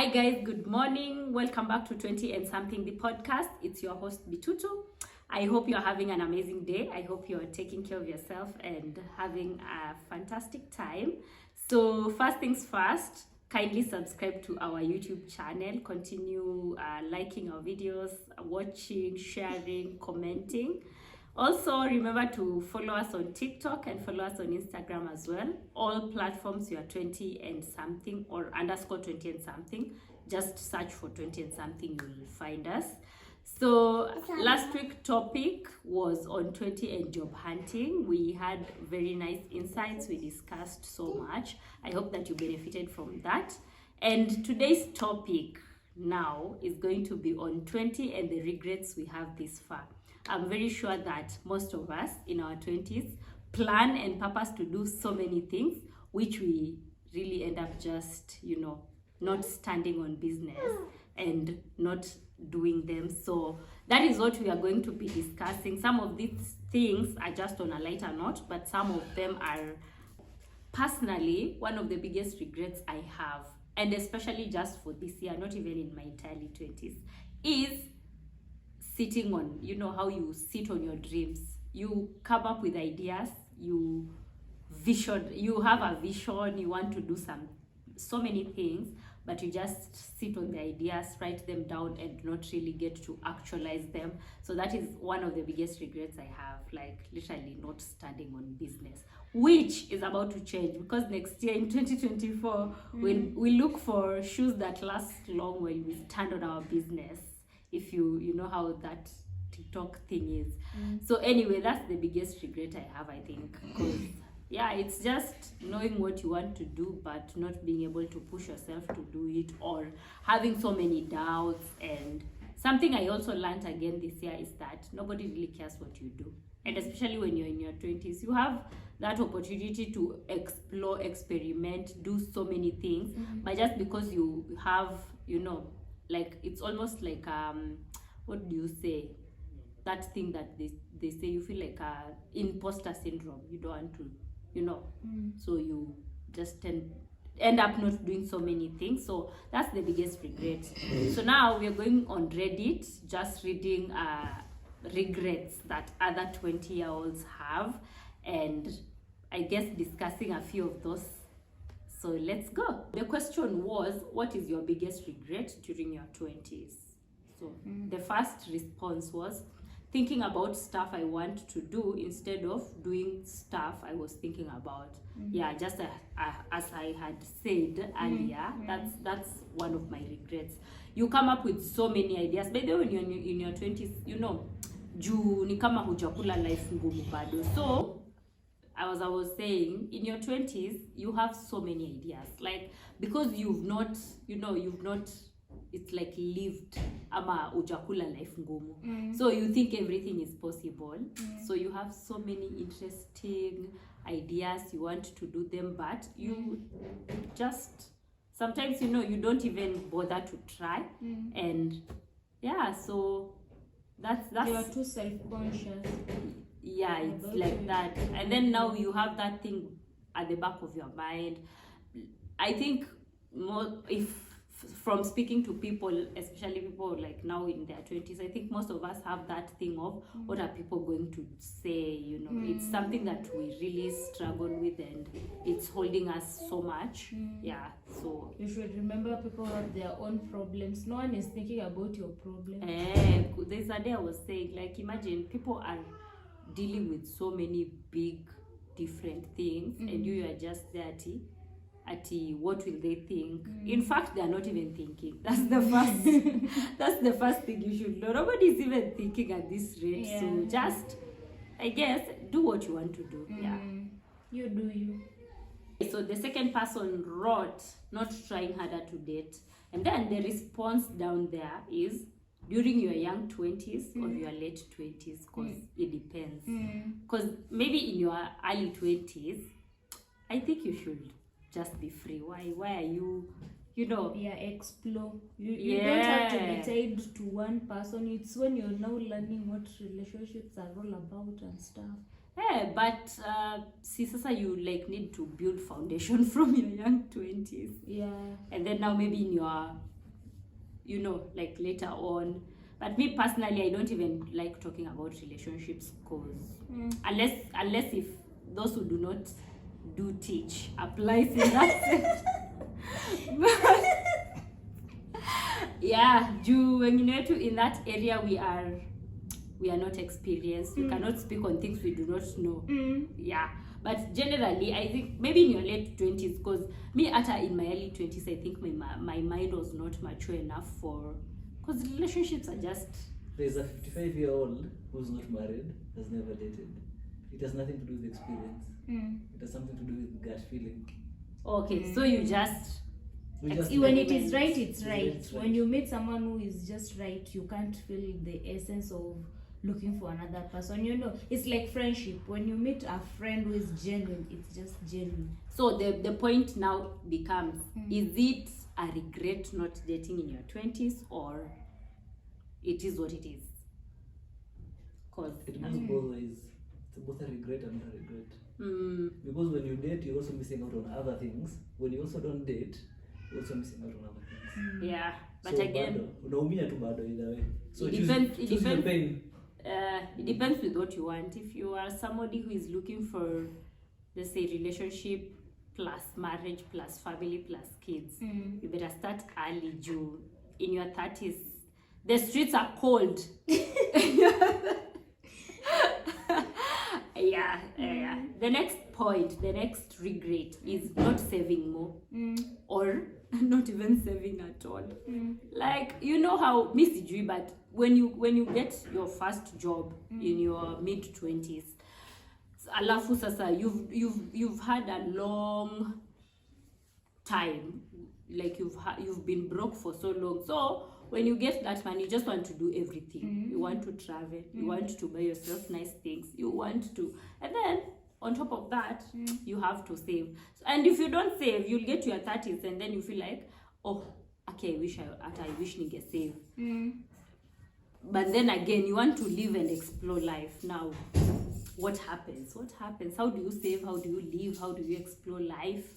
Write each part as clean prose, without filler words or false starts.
Hi guys, good morning. Welcome back to 20 and Something, the podcast. It's your host Bitutu. I hope you're having an amazing day. I hope you're taking care of yourself and having a fantastic time. So first things first, kindly subscribe to our YouTube channel. Continue liking our videos, watching, sharing, commenting. Also, remember to follow us on TikTok and follow us on Instagram as well. All platforms, you are 20 and something or underscore 20 and something. Just search for 20 and something, you'll find us. So last week topic was on 20 and job hunting. We had very nice insights. We discussed so much. I hope that you benefited from that. And today's topic now is going to be on 20 and the regrets we have this far. I'm very sure that most of us in our 20s plan and purpose to do so many things, which we really end up just, not standing on business and not doing them. So that is what we are going to be discussing. Some of these things are just on a lighter note, but some of them are personally one of the biggest regrets I have, and especially just for this year, not even in my entirely 20s, is sitting on, how you sit on your dreams. You come up with ideas, you have a vision, you want to do so many things, but you just sit on the ideas, write them down, and not really get to actualize them. So that is one of the biggest regrets I have, like literally not standing on business, which is about to change, because next year in 2024 we look for shoes that last long while we stand on our business, if you know how that TikTok thing is. So anyway, that's the biggest regret I have, I think, because it's just knowing what you want to do but not being able to push yourself to do it, or having so many doubts. And something I also learned again this year is that nobody really cares what you do, and especially when you're in your 20s, you have that opportunity to explore, experiment, do so many things. But just because you have, like, it's almost like what do you say, that thing that they say, you feel like imposter syndrome. You don't want to, so you just end up not doing so many things. So that's the biggest regret. So now we are going on Reddit, just reading regrets that other 20-year-olds have, and I guess discussing a few of those. So let's go. The question was, what is your biggest regret during your 20s? So the first response was thinking about stuff I want to do instead of doing stuff I was thinking about. Just as I had said earlier, that's one of my regrets. You come up with so many ideas. By the way, when you're in your 20s, juu ni kama hujakula life ngumu bado. So as I was saying, in your 20s, you have so many ideas. Like, because you've not, it's like lived ama ujakula life ngumu. So you think everything is possible. So you have so many interesting ideas, you want to do them, but you just, sometimes, you don't even bother to try. And so that's you are too self-conscious. It's like that. And then now you have that thing at the back of your mind. I think from speaking to people, especially people like now in their 20s, I think most of us have that thing of what are people going to say. It's something that we really struggle with, and it's holding us so much. So you should remember, people have their own problems. No one is thinking about your problems. There's a day I was saying, like, imagine people are dealing with so many big different things, and you are just there at what will they think. In fact, they are not even thinking. That's the first that's the first thing you should know. Nobody's even thinking at this rate. So just, I guess, do what you want to do. You do you. So the second person wrote, not trying harder to date. And then the response down there is, during your young 20s or your late 20s, because it depends. Because maybe in your early 20s, I think you should just be free. Why are you, explore. You don't have to be tied to one person. It's when you're now learning what relationships are all about and stuff. But sasa you need to build foundation from your young 20s. Yeah. And then now maybe in your you know, like later on. But me personally, I don't even like talking about relationships, because unless if those who do not do teach applies in that sense. Yeah, in that area we are not experienced. We cannot speak on things we do not know. Yeah, but generally I think maybe in your late 20s, because me in my early 20s, I think my mind was not mature enough for, because relationships are just, there's a 55-year-old who's not married, has never dated. It has nothing to do with experience. It has something to do with gut feeling. okay. So you just When it is right, it's When right. it's right. When you meet someone who is just right, you can't feel the essence of looking for another person. You know, it's like friendship. When you meet a friend who is genuine, it's just genuine. So the point now becomes, is it a regret not dating in your 20s, or it is what it is? Because It goes both ways. It's both a regret and a regret. Because when you date, you're also missing out on other things. When you also don't date, you're also missing out on other things. yeah, but So again, bado, unaumia tu bado either way. So It choose, depends- choose it your depends. pain. it depends with what you want. If you are somebody who is looking for, let's say, relationship plus marriage plus family plus kids, you better start early. In your 30s, the streets are cold. Yeah. The next regret is not saving more, or not even saving at all. Like, you know how Miss Sijui, but when you get your first job in your mid 20s, alafu sasa you've had a long time, like you've been broke for so long. So when you get that money, you just want to do everything. You want to travel, you want to buy yourself nice things, you want to, and then on top of that, you have to save. And if you don't save, you'll get to your 30s and then you feel like, oh, okay, I wish ninge save. But then again, you want to live and explore life. Now, what happens? How do you save? How do you live? How do you explore life?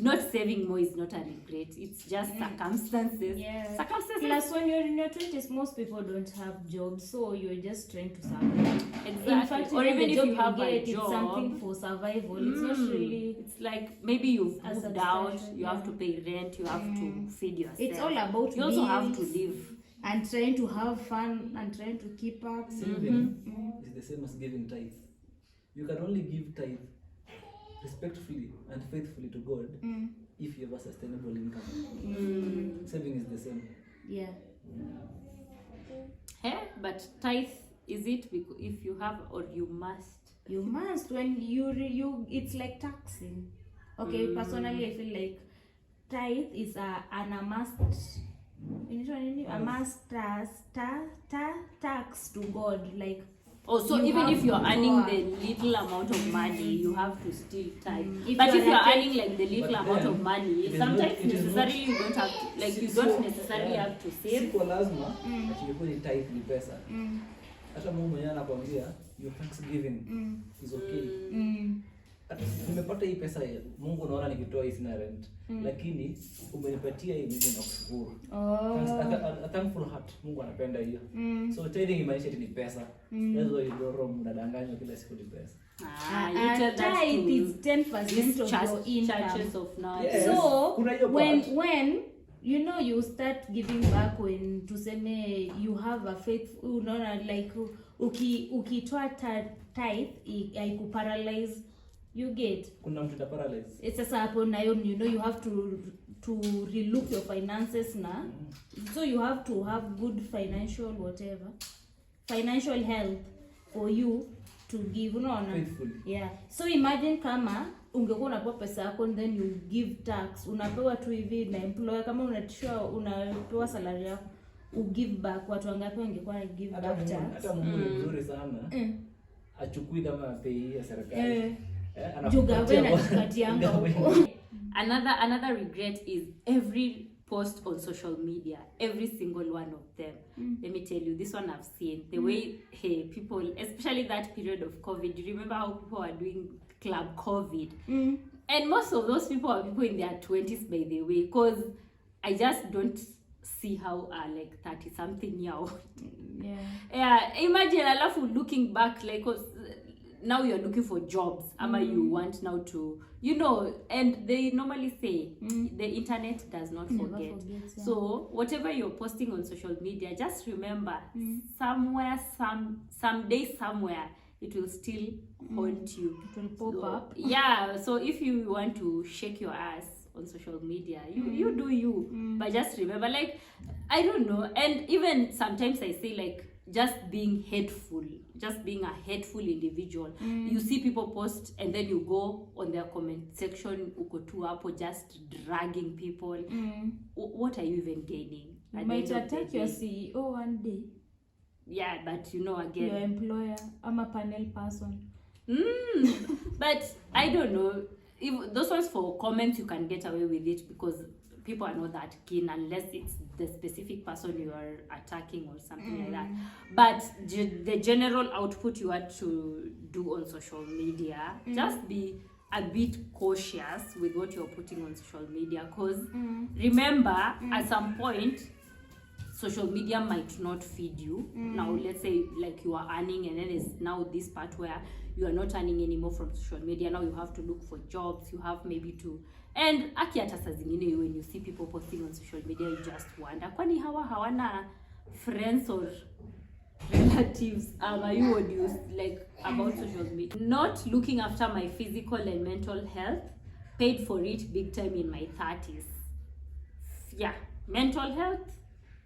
Not saving more is not a regret. It's just circumstances. Yeah. Circumstances. Plus, when you're in your 20s, most people don't have jobs, so you're just trying to survive. Exactly. In fact, Or even the if job you have get, a it's job, something for survival. It's not really. It's like maybe you've A moved out, substantial, you have to pay rent, you have to feed yourself. It's all about You also have to bills live. and trying to have fun and trying to keep up. Saving is the same as giving tithe. You can only give tithe respectfully and faithfully to God if you have a sustainable income. Saving is the same. Yeah. But tithe, is it if you have or you must? You must. When you it's like taxing. Okay, personally I feel like tithe is a must tax to God. Like, Oh, so you even have if you're to earning go the little amount of money, you have to still tithe. If But you're if you're a earning like the little But amount then, of money, it is sometimes not- it is necessarily not- you don't have to, like you don't necessarily have to save. Siko lazima ati ilikuwa ni tithe ni pesa. Hata Mungu mwenyewe anakuambia your thanksgiving is okay. Nimepata hii pesa, Mungu naona nikitoa hii sina rent, lakini umenipatia hii, Mungu nakushukuru. A thankful heart, Mungu anapenda hiyo. So tithing imaanisha ni pesa. That's why you go wrong, mnadanganywa kila siku ni pesa. You tell that tithe to is 10% these of your income. churches of now. Yes. So Kuna hiyo when part. you know you start giving back when tuseme you have a faith, unaona like ukitoa tithe haikuparalyze, you get. Kuna mtu paralyze. It's sasa hapo nayo, you know, you have to relook your finances na. So you have to have good financial health for you to give, unaona. Faithfully. Yeah. So imagine kama ungekuwa unapewa pesa yako and then you give tax, unapewa tu hivi na employer, kama unapewa salary yako, u give back, watu wangapi wangekuwa give back tax? Hata Mungu ni mzuri sana. Achukui kama pay ya serikali. Another regret is every post on social media, every single one of them. Let me tell you, this one I've seen the way people, especially that period of COVID. Do you remember how people were doing Club COVID? And most of those people are people in their 20s, by the way, because I just don't see how like 30 something year old. Yeah. Imagine alafu looking back like 'cause now you're looking for jobs ama you want now to and they normally say the internet does not Never forget. forgets, yeah. So whatever you're posting on social media, just remember somewhere someday somewhere it will still haunt you. It will pop up. Yeah, so if you want to shake your ass on social media, you do you, but just remember, like, I don't know, and even sometimes I say, like, just being hateful, just being a hateful individual. You see people post and then you go on their comment section, uko tu hapo just dragging people. What are you even gaining? You at the might end of the attack your day? CEO one day. Yeah, but Your again, employer. I'm a panel person. but I don't know. If those ones for comments, you can get away with it because people are not that keen unless it's the specific person you are attacking or something like that. But the general output you want to do on social media, just be a bit cautious with what you're putting on social media, because remember, at some point social media might not feed you. Now let's say like you are earning and then there's now this part where you are not earning anymore from social media. Now you have to look for jobs, you have maybe to, and aki hata saa zingine when you see people posting on social media, you just wonder kwani hawana friends or relatives you would use like about social media. Not looking after my physical and mental health, paid for it big time in my 30s. Yeah, mental health,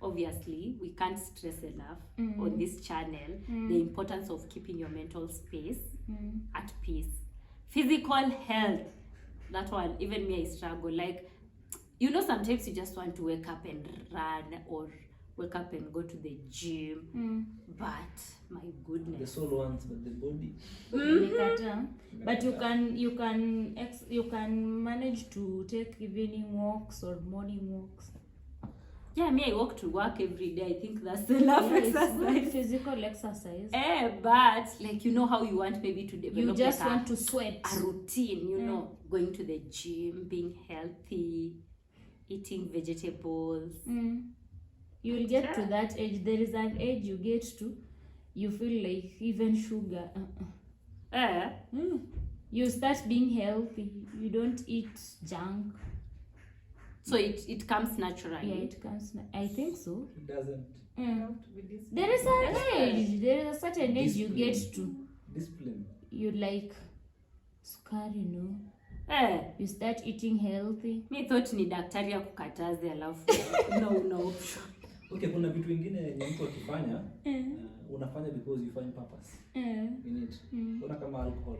obviously we can't stress enough on this channel the importance of keeping your mental space at peace. Physical health, that one, even me, I struggle. Like, sometimes you just want to wake up and run or wake up and go to the gym, but my The goodness, soul wants, but the body. Nimekataa. But you can manage to take evening walks or morning walks. yeah, me, I walk to work every day. I think that's enough Yeah, it's good exercise. physical exercise. But like, how you want maybe to develop You just like want to sweat. a routine, going to the gym, being healthy, eating vegetables. You will get to that age. There is an age you get to, you feel like even sugar. You start being healthy. You don't eat junk. So it comes naturally. Yeah, it comes. I think so. It doesn't. There is an age. There is a certain age you get to. Discipline. You like sukari, You start eating healthy. Me thought ni daktari akukataze alafu no. Okay, kuna vitu vingine yenye mtu akifanya unafanya because you find purpose in it. Kuna kama alcohol.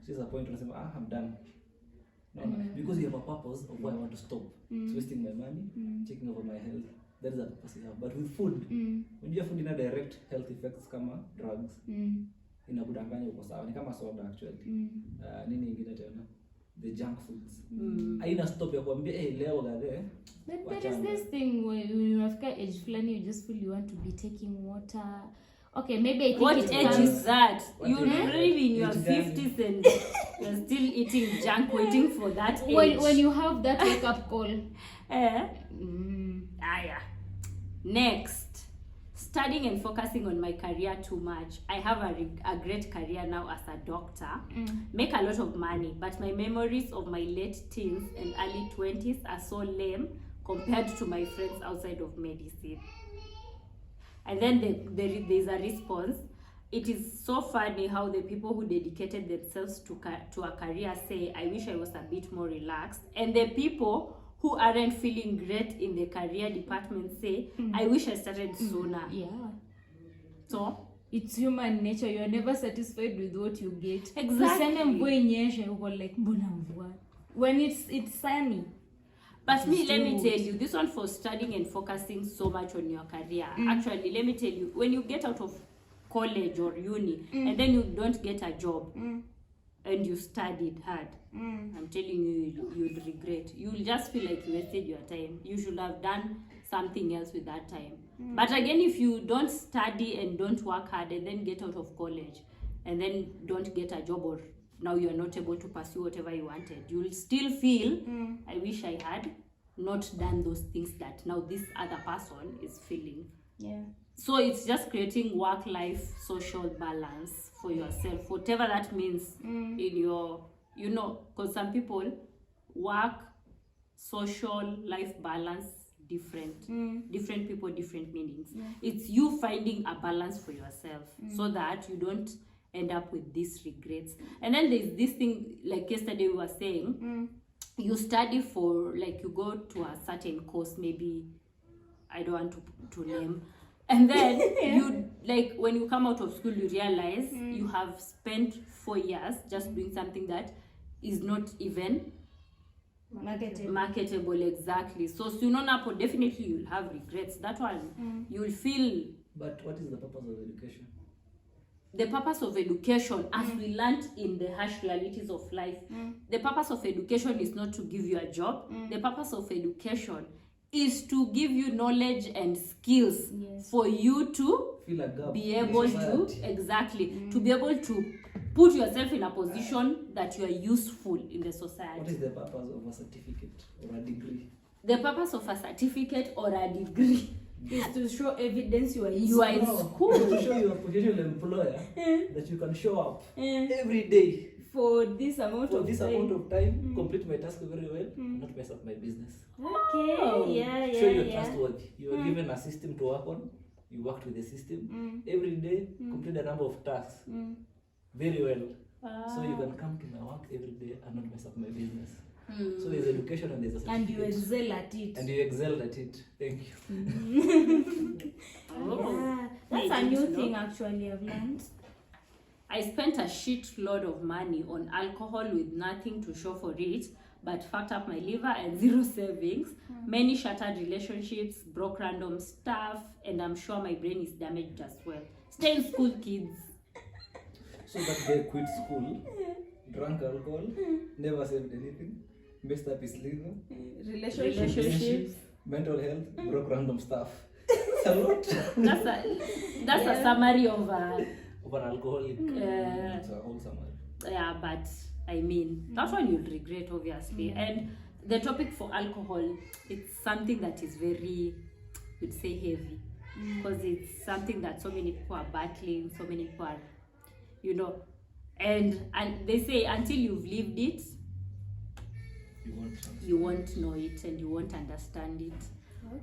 There's a point unasema I'm done. No, because you have a purpose of why I want to stop. It's wasting my money, taking over my health. That is a purpose you have. But with food, when you have food ina direct health effects kama drugs, inakudanganya uko sawa. Ni kama soda actually. Nini ingine tena? The junk foods. Haina stop ya kuambia leo gade. But there is this thing where you have age fulani, you just feel you want to be taking water. Okay, maybe I think what it age comes. is that? You're age? really in your Age gani? 50s and you're still eating junk, waiting for that age. When you have that wake up call. Yeah. Next, studying and focusing on my career too much. I have a great career now as a doctor, make a lot of money, but my memories of my late teens and early 20s are so lame compared to my friends outside of medicine. And then there's a response. It is so funny how the people who dedicated themselves to a career say, I wish I was a bit more relaxed. And the people who aren't feeling great in the career department say, I wish I started sooner. Yeah. So, it's human nature. You are never satisfied with what you get. Exactly. Tuseme mvua inyeshe, uko like mbona mvua? When it's sunny. but me, let me tell you, this one for studying and focusing so much on your career. Actually, let me tell you, when you get out of college or uni and then you don't get a job and you studied hard, I'm telling you, you'll regret. You'll just feel like you wasted your time. You should have done something else with that time. But again, if you don't study and don't work hard and then get out of college and then don't get a job, or now you're not able to pursue whatever you wanted, you'll still feel, I wish I had not done those things that now this other person is feeling. Yeah. So it's just creating work-life social balance for yourself, whatever that means in your, you know, because some people work, social life balance different. Different people, different meanings. It's you finding a balance for yourself so that you don't end up with these regrets. And then there's this thing, like yesterday we were saying, you study for, like, you go to a certain course, maybe I don't want to name, and then you, like, when you come out of school, you realize you have spent 4 years just doing something that is not even marketable. Exactly. So sooner or later, definitely you'll have regrets. That one you'll feel. But what is the purpose of education? The purpose of education, as we learned in the harsh realities of life, the purpose of education is not to give you a job. The purpose of education is to give you knowledge and skills for you to Fill a gap be in able to, society. exactly, to be able to put yourself in a position that you are useful in the What society. is the purpose of a certificate or a degree? The purpose of a certificate or a degree is to show evidence you are you are in No, school. to show your potential employer that you can show up every day for this amount for of this time. amount of time, complete my task very well, and not mess up my business. Okay. Oh. Yeah. Show you're trustworthy. You are given a system to work on. You worked with the system every day, complete a number of tasks very well. So you can come to my work every day and not mess up my business. So there's education and there's a And you certificate. excel at it. And you excelled at it. Thank you. Yeah. That's I a new didn't know. thing actually I've learned. I spent a shitload of money on alcohol with nothing to show for it, but fucked up my liver and zero savings. Many shattered relationships, broke random stuff, and I'm sure my brain is damaged as well. Stay in school, kids. So that guy quit school, drank alcohol, never saved anything, messed up his liver, Relationships. mental health, broke random stuff. It's a lot. That's a summary of Of an alcoholic. It's a whole summary. yeah, but I mean, that one you'll regret, obviously. And the topic for alcohol, it's something that is very, you'd say, heavy, because it's something that so many people are battling, so many people are, you know, and they say until you've lived it, you won't know it and you won't understand it.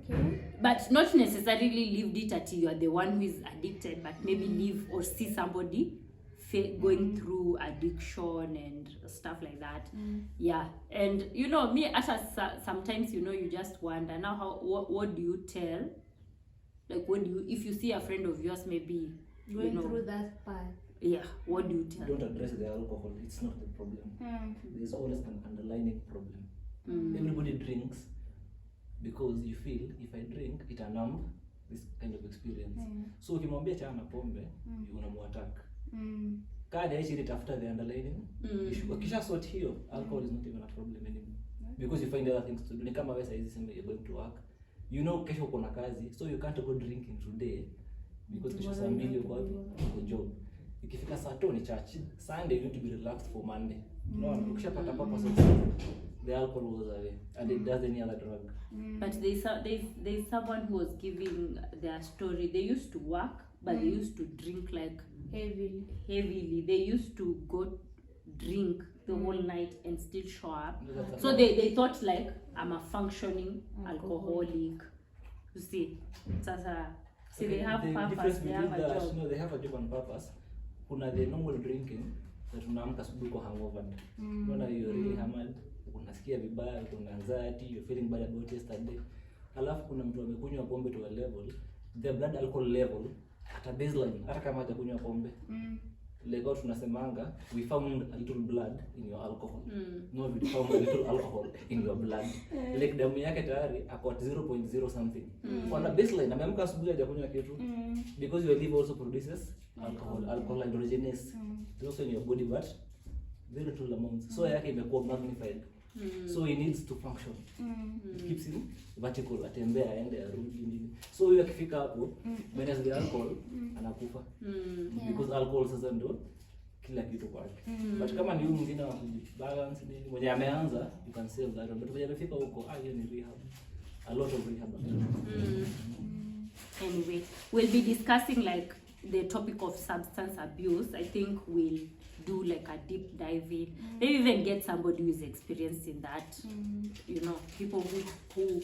Okay. But not necessarily lived it until you are the one who is addicted, but maybe live or see somebody going through addiction and stuff like that. Yeah. And you know, me sometimes, you know, you just wonder now what do you tell, like, what do you, if you see a friend of yours maybe Going you know, through that path. yeah, what do you tell? Don't address the alcohol, it's not the problem. There's always an underlying problem. Everybody drinks because you feel, if I drink, it numb this kind of experience. So ukimwambia chana na pombe, you unamuattack. Kada actually after the underlying issue. Ukisha sort hiyo, alcohol is not even a problem anymore. Because you find other things to do. Ni kama wewe saizi sema you're going to work. You know kesho uko na kazi, so you can't go drinking today because kesho saa 2 uko wapi? Uko job. Ikifika saa 2 ni church. Sunday you need to be relaxed for Monday. No, ukishapata purpose of the alcohol goes away and it does any other drug. But there's someone who was giving their story. They used to work, but they used to drink like heavily. They used to go drink the whole night and still show up. So they thought like, I'm a functioning alcoholic. You see, see, they have purpose, they have a job. No, they have a job on purpose. Kuna the normal drinking that unaamka asubuhi uko hangover. When you're really hammered, unasikia vibaya, kuna anxiety, you're feeling bad about yesterday. Alafu kuna mtu amekunywa pombe to a level, the blood alcohol level at a baseline, hata kama hajakunywa pombe. Like what tunasemanga, we found a little blood in your alcohol. No, we found a little alcohol in your blood. Like damu yake tayari ako at 0.0 something. On a baseline, ameamka asubuhi hajakunywa kitu. Because your liver also produces alcohol hydrogenase. It's also in your body, but very little amounts. So yake imekuwa magnified. So he needs to function. It keeps him vertical, atembea aende arudi nini. So huyo akifika hapo, minus the alcohol anakufa. Because alcohol sasa ndo kila kitu kwake. But kama ni huyu mwingine wa balance nini mwenye ameanza, you can save that. But mwenye amefika huko, hiyo ni rehab. A lot of rehab. Anyway, we'll be discussing like the topic of substance abuse. I think we'll do like a deep dive in. Maybe even get somebody who is experienced in that. You know, people who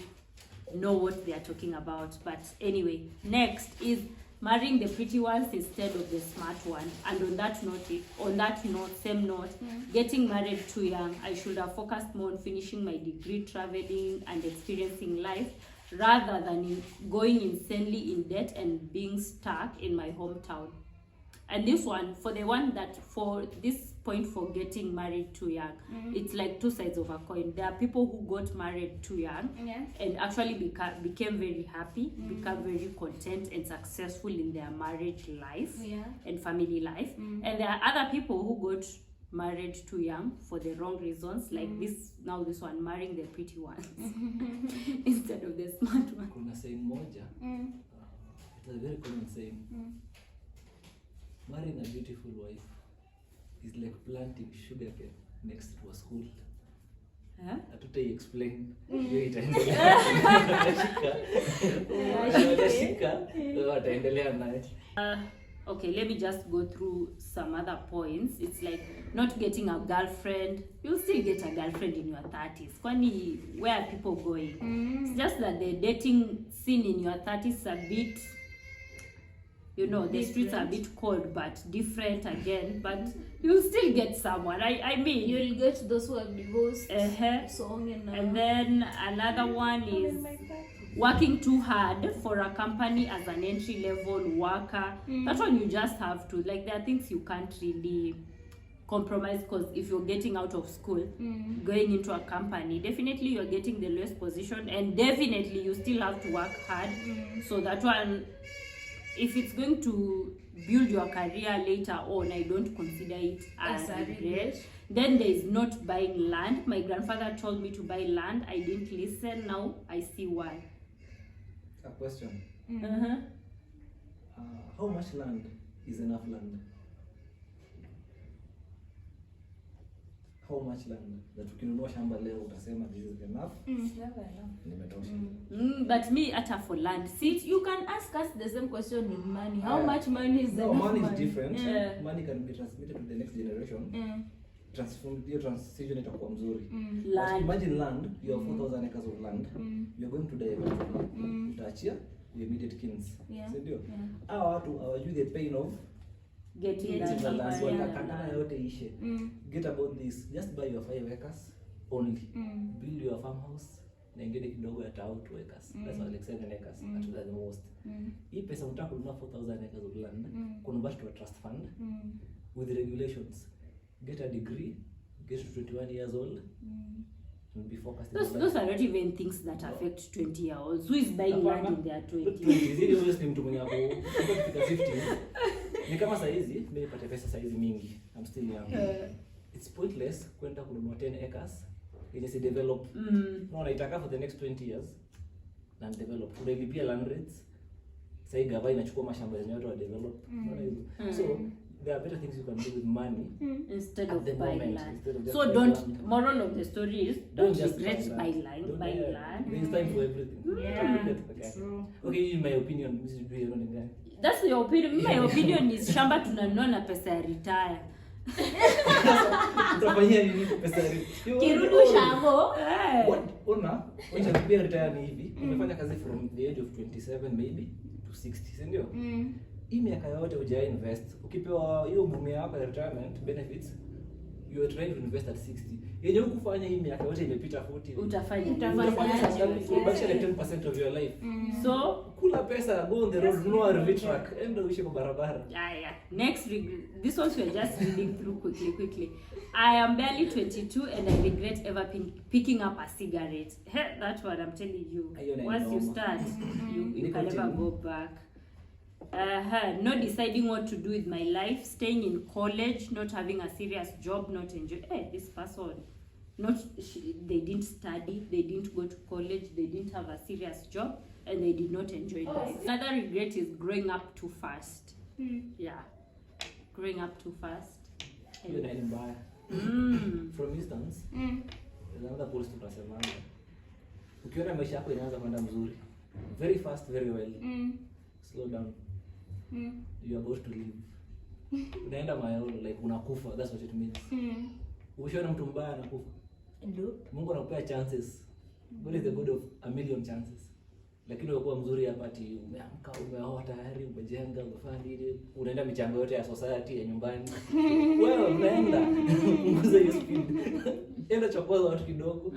know what they are talking about. But anyway, next is marrying the pretty ones instead of the smart one. And on that note, same note, getting married too young. I should have focused more on finishing my degree, traveling and experiencing life, rather than going insanely in debt and being stuck in my hometown. And this one, for this point for getting married too young, it's like two sides of a coin. There are people who got married too young and actually became very happy, become very content and successful in their marriage life and family life. And there are other people who got married too young for the wrong reasons, like this one, marrying the pretty ones instead of the smart one. Kuna saying moja, it's a very common saying. Marrying a beautiful wife is like planting sugarcane next to a school. Hatutai explain. Hiyo itaendelea. Wataendelea naye. Okay, let me just go through some other points. It's like not getting a girlfriend. You'll still get a girlfriend in your 30s. Kwani, where are people going? It's just that the dating scene in your 30s is a bit, you know, the streets are a bit cold, but different again. But you'll still get someone. I mean, You'll get those who are divorced. Song and then another one is working too hard for a company as an entry-level worker. That one you just have to, like, there are things you can't really compromise, because if you're getting out of school, going into a company, definitely you're getting the lowest position, and definitely you still have to work hard. So that one, if it's going to build your career later on, I don't consider it as a regret. Then there is not buying land. My grandfather told me to buy land. I didn't listen. Now I see why. A question. How much land is enough land? How much land that ukinunua shamba leo utasema this is enough? Nimetosha. But me, ata for land, see, You can ask us the same question with money. How much money is enough? Money is different. Money can be transmitted to the next generation. Your transition itakuwa mzuri. Land. Imagine land, you have 4,000 acres of land. You're going to die eventually. Utaachia your immediate kins. Sindio? Hawa watu hawajui the pain of getting the that land. land. Watakatana yote ishe. Get about this. Just buy your 5 acres only. Build your farmhouse. Na ingine kidogo ya 2 acres. That's like 7 acres at the most. Hii pesa unataka kununua 4,000 acres of land. Convert to a trust fund with regulations. Get a degree, get to 21 years old, and be focused. Those are not even things that affect 20-year-olds. Who is buying land in their 20s? 20 always ni mtu mwenye hapo kufika 50. Ni kama saizi, mimi nipate pesa saizi mingi. I'm still young. It's pointless kwenda kununua 10 acres ili si develop. No, naitaka for the next 20 years na develop. Unailipia land rates. Sasa gava inachukua mashamba yenyewe watu wa develop. So there are better things you can do with money instead of buying moment, land. instead of So just don't, moral of the story is, don't just regret buy buying land. land. Buying land. There's time for everything. True. Okay, in my opinion, Mrs. Dre, you know, That's your opinion. My opinion is shamba tunanunua na pesa ya retire. utafanyia nini pesa hiyo? Kirudu shamo. Ona, wacha pia retire ni hivi. Umefanya kazi from the age of 27 maybe to 60, si ndio? Hii miaka yote uja invest. Ukipewa hiyo mume yako ya retirement benefits, you are trying to invest at 60. Yenye ukufanya hii miaka yote imepita 40. Utafanya Ubakisha like 10% of your life. So Kula pesa, go on the road, no RV truck, enda uishi kwa barabara. yeah. Next, this ones we're just reading through quickly. I am barely 22 and I regret ever picking up a cigarette. Hey, that's what I'm telling you. Once you start, you can never go back. Not deciding what to do with my life, staying in college, not having a serious job, not enjoy. This person, they didn't study, they didn't go to college, they didn't have a serious job, and they did not enjoy life. Another regret is growing up too fast. Yeah, growing up too fast. hiyo ni mbaya. From instance, there's another post tunasemanga, ukiona maisha yako inaanza kwenda mzuri, very fast, very well, slow down, you are about to leave. Unaenda mayolo, like unakufa, that's what it means. Ukishaona mtu mbaya anakufa, Mungu anakupea chances. God is the God of a million chances. Lakini unakuwa mzuri hapa ati umeamka, umeoa tayari, umejenga, umefanya nini, unaenda michango yote ya society ya nyumbani. Wewe unaenda punguza hiyo speed. Enda chokoza watu kidogo.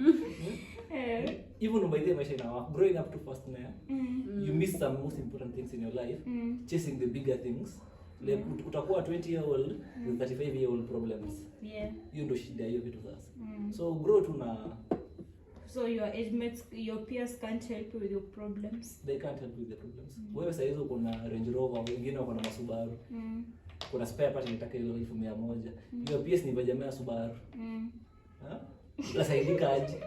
Even by the maisha inawa growing up too fast now. You miss some most important things in your life, chasing the bigger things. Like utakuwa 20-year-old with 35-year-old problems. Yeah. Hiyo ndio shida hiyo vitu sasa. So grow to na. So your age mates, your peers can't help you with your problems. They can't help with the problems. Wewe sasa hizo kuna Range Rover, wengine wako na Subaru. Kuna spare part inataka ile 1100. Your peers ni vijana Subaru. Utasaidika aje?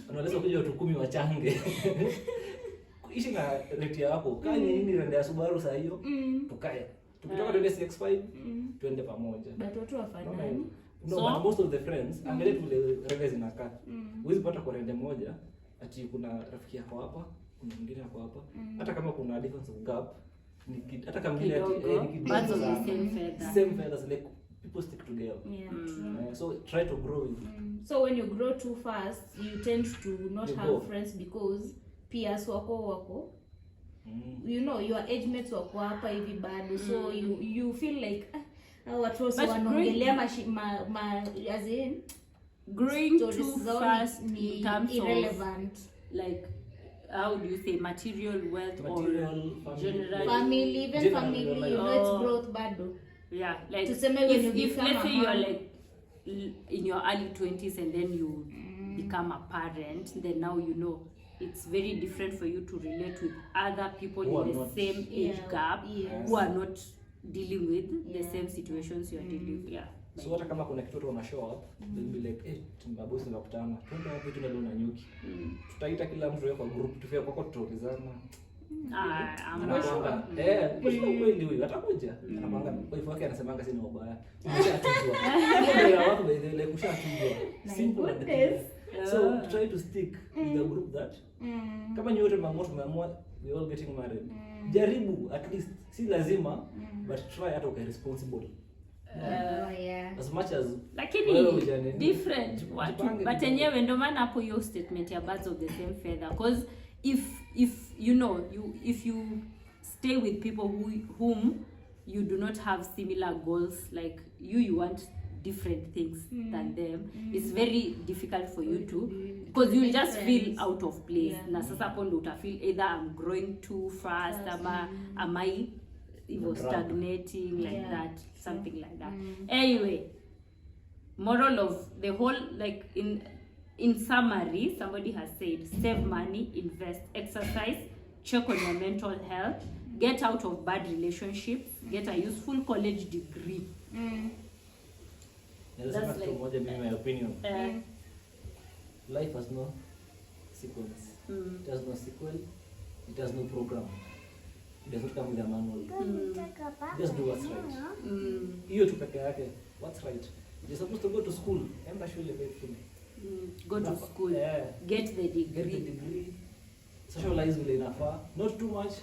Unaweza kuja watu 10 wachange. Ishi na rate yako. Kani nini rende ya Subaru saa hiyo? Tukae. Tukitoka twende CX5, twende pamoja. But watu wafanani. No, so, most of the friends, angalia vile rende zinakaa. Huwezi pata kwa rende moja, ati kuna rafiki yako hapa, kuna mwingine yako hapa. Hata kama kuna difference of gap, hata kama mwingine ati birds of the same feather. Same feathers, like people stick together. Yeah. So try to grow with. So when you grow too fast, you tend to not have friends because peers wako you know, your age mates wako hapa hivi bado. So you feel like watu wanaongelea as in growing too fast ni in terms irrelevant. Like how do you say material wealth, material, or general family, even family, you know, it's growth bado. Yeah, like if let's say you're like in your early 20s and then you become a parent, then now you know it's very different for you to relate with other people in the same age gap who are not dealing with the same situations you are dealing with. Yeah. So hata kama kuna kitu una show up, they'll be like, "Eh, tumabosi tunakutana. Twende wapi tuna leo na nyuki." Tutaita kila mtu kwa group, tufike kwako tutaulizana. Anakuanga kweli huyu atakuja. Anakuanga wife wake anasemanga sina ubaya. Umeshatujua. Ndio ya watu ile kushatujua. Simple and clear. So try to stick with the group that kama nyote tumeamua we all getting married. Jaribu at least, si lazima but try hata uka responsible. As much as lakini different watu but yenyewe ndio maana hapo hiyo statement ya birds of the same feather, because if you know if you stay with people whom you do not have similar goals, like you want different things than them, it's very difficult for you to, because you just feel out of place. Na sasa hapo ndo utafeel either I'm growing too fast ama am I stagnating like that, something like that. Anyway, moral of the whole, like in summary, somebody has said save money, invest, exercise, check on your mental health, get out of bad relationships, get a useful college degree. That's like my opinion. Life has no sequence. It has no sequel. It has no program. It does not come with a manual. Just do what's right. Hiyo tu peke yake. What's right? You're supposed to go to school. Enda shule faithfully. Go to school. Get the degree. Get the degree. Socialize vile inafaa. Not too much.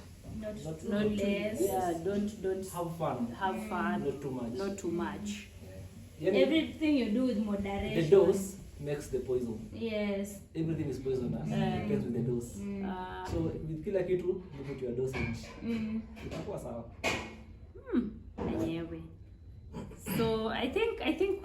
Not less. Yeah, don't have fun. Have fun. Not too much. Not too much. Everything you do with moderation. The dose makes the poison. Yes. Everything is poisonous. Depends with the dose. So with kila kitu, you put your dosage. Itakuwa sawa. Anyway. So I think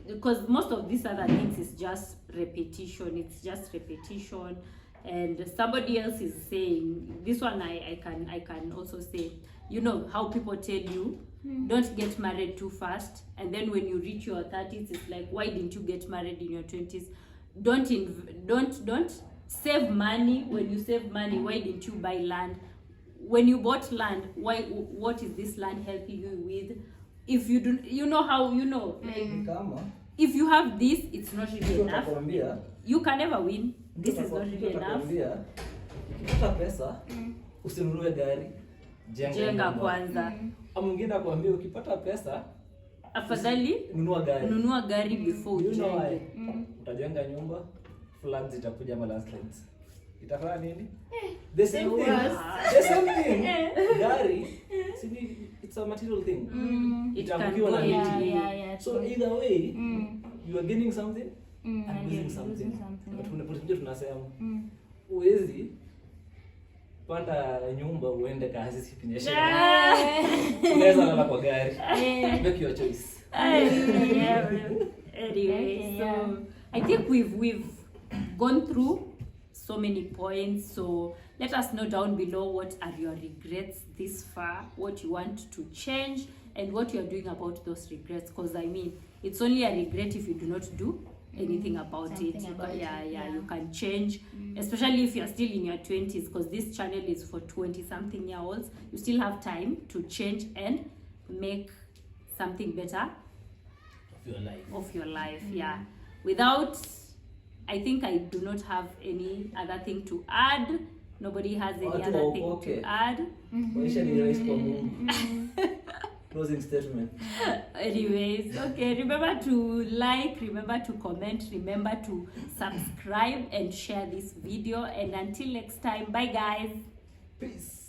because most of these other things is just repetition. It's just repetition. And somebody else is saying, this one I can also say, you know how people tell you, don't get married too fast, and then when you reach your 30s, it's like, why didn't you get married in your 20s? Don't save money. When you save money, why didn't you buy land? When you bought land, what is this land helping you with? If you do, you know how, you know, like, if you have this, it's not really enough. You can never win. This is not really enough. Ukipata pesa, usinunue gari, jenga kwanza. Mwingine akwambia ukipata pesa, afadhali nunua gari before You know why? ujenge. Utajenga nyumba, floods itakuja ama landslides. Itafanya nini? The same thing. worst. The same thing. Gari, see, it's a material thing. It can Itaangukiwa go na Yeah, miti. yeah, So true. either way, Mm. you are gaining something Mm, and and losing you're something. losing something, But yeah. tunapokuja tunasema Mm. uwezi panda nyumba uende kazi sikinyesha. Unaweza lala kwa gari. Make your choice. Yeah. Anyway, Okay, so yeah. I think we've gone through so many points. So let us know down below what are your regrets this far, what you want to change, and what you are doing about those regrets. Because I mean, it's only a regret if you do not do anything about it. Something You about can, it, yeah, yeah. you can change, especially if you're still in your 20s, because this channel is for 20-something year olds. You still have time to change and make something better Of your life. of your life. Yeah, without, I think I do not have any other thing to add. Nobody has any Watu other thing waokoke. to add. Maisha ni rahisi kwa Mungu. Closing statement. Anyways, okay, remember to like, remember to comment, remember to subscribe and share this video, and until next time, bye guys. Peace.